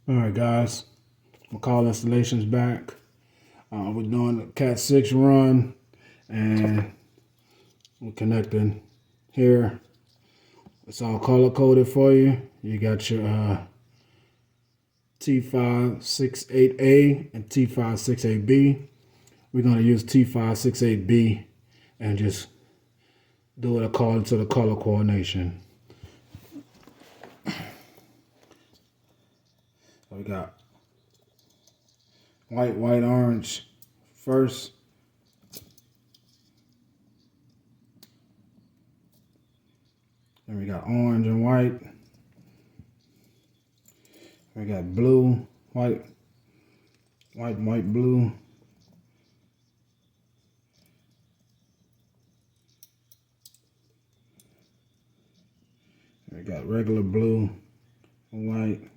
Alright guys, McCall installations back. We're doing the Cat 6 run and we're connecting here. It's all color coded for you. You got your T568A and T568B. We're going to use T568B and just do it according to the color coordination. So we got white, orange first. Then we got orange and white. We got blue, white, blue. We got regular blue and white.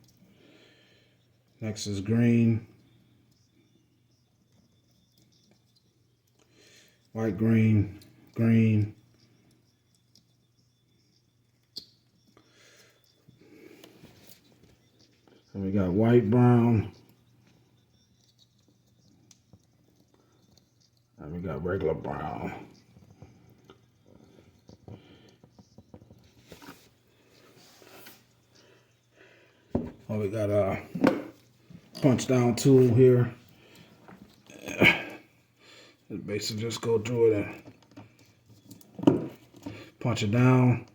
Next is green. White, green, green. And we got white, brown. And we got regular brown. Oh, we got a punch down tool here. Basically just go through it and punch it down.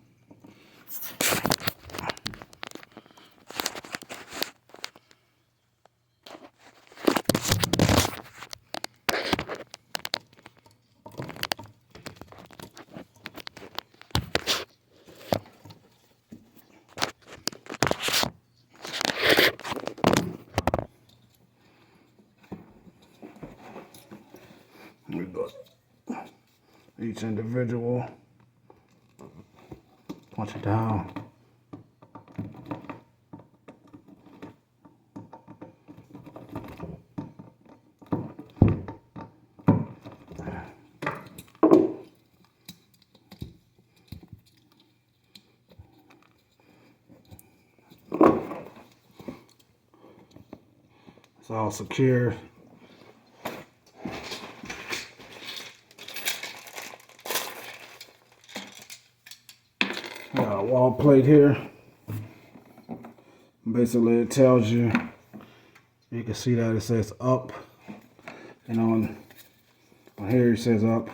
We got each individual, punch it down. It's all secure. Got a wall plate here. Basically, it tells you. You can see that it says up, and on here it says up.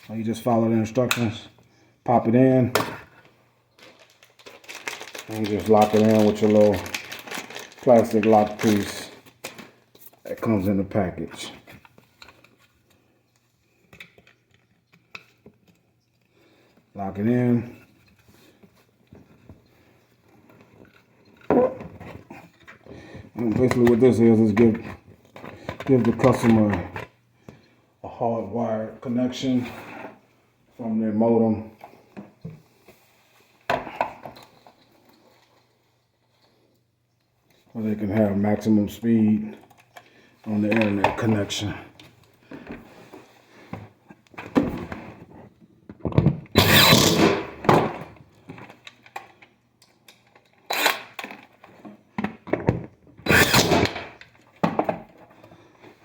You just follow the instructions, pop it in, and you just lock it in with your little plastic lock piece that comes in the package. Lock it in. And basically what this is give the customer a hardwired connection from their modem. So they can have maximum speed on the internet connection.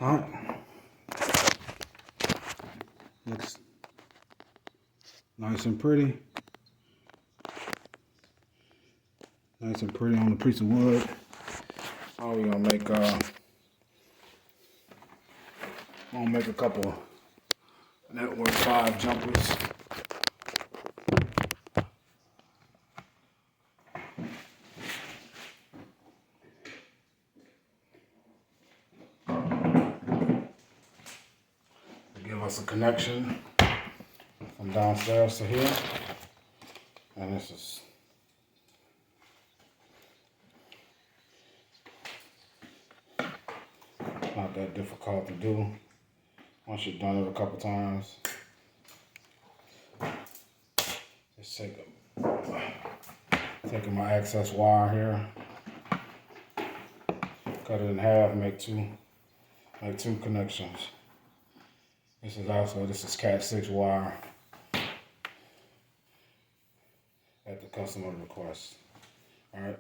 Alright. Looks nice and pretty. Nice and pretty on a piece of wood. Oh, we're gonna make a couple Network 5 jumpers. Give us a connection from downstairs to here. And this is not that difficult to do once you've done it a couple times. Just taking my access wire here, cut it in half, make two connections. This is Cat 6 wire at the customer request. All right.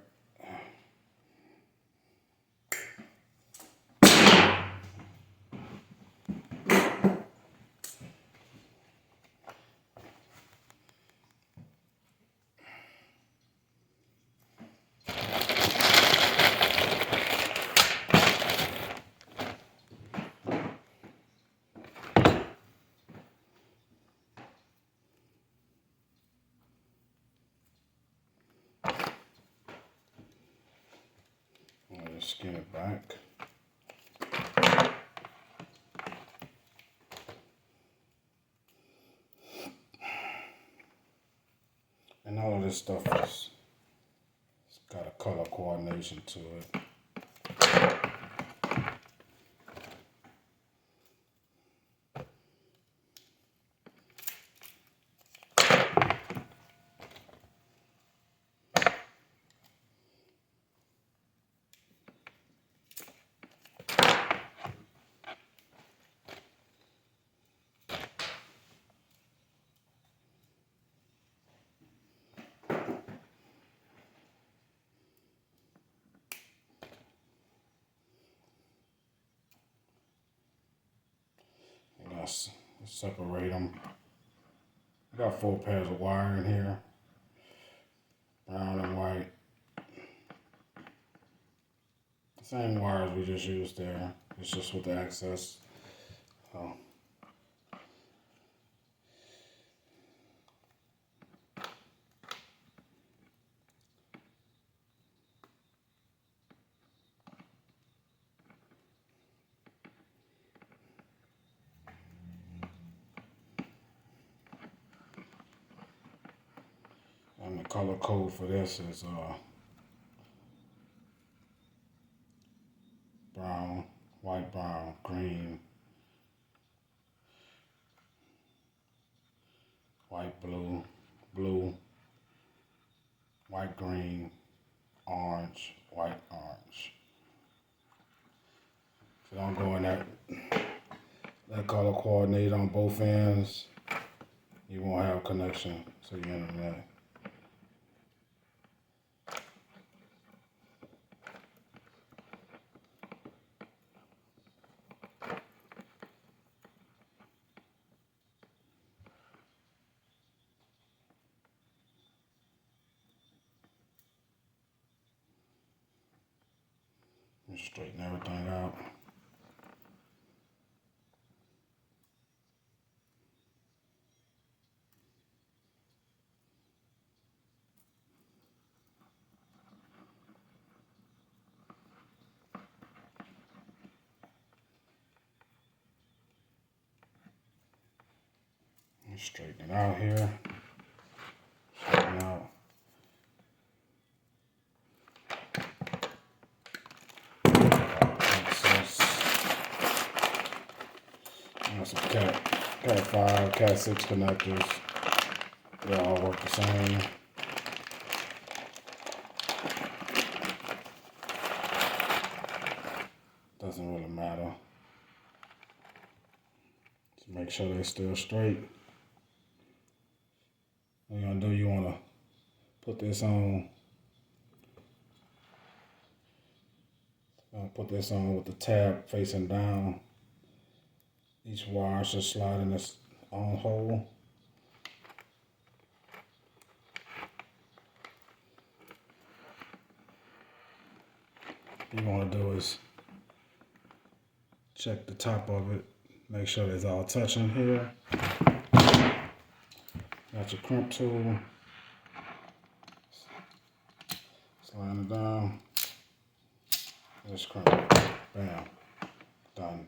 Just skin it back. And all of this stuff is, it's got a color coordination to it. Let's separate them. I got 4 pairs of wire in here, brown and white. The same wires we just used there. It's just with the access. So. And the color code for this is brown, white, brown, green, white, blue, blue, white, green, orange, white, orange. If you don't go in that color coordinate on both ends, you won't have connection to the internet. Straighten everything out. Straighten it out here. Straighten out. Some Cat 5, Cat 6 connectors. They all work the same. Doesn't really matter. Just make sure they're still straight. What you're gonna do, you wanna put this on. Put this on with the tab facing down. Each wire should slide in this on hole. What you want to do is check the top of it, make sure it's all touching here. Got your crimp tool. Slide it down. Just crimp. Bam. Done.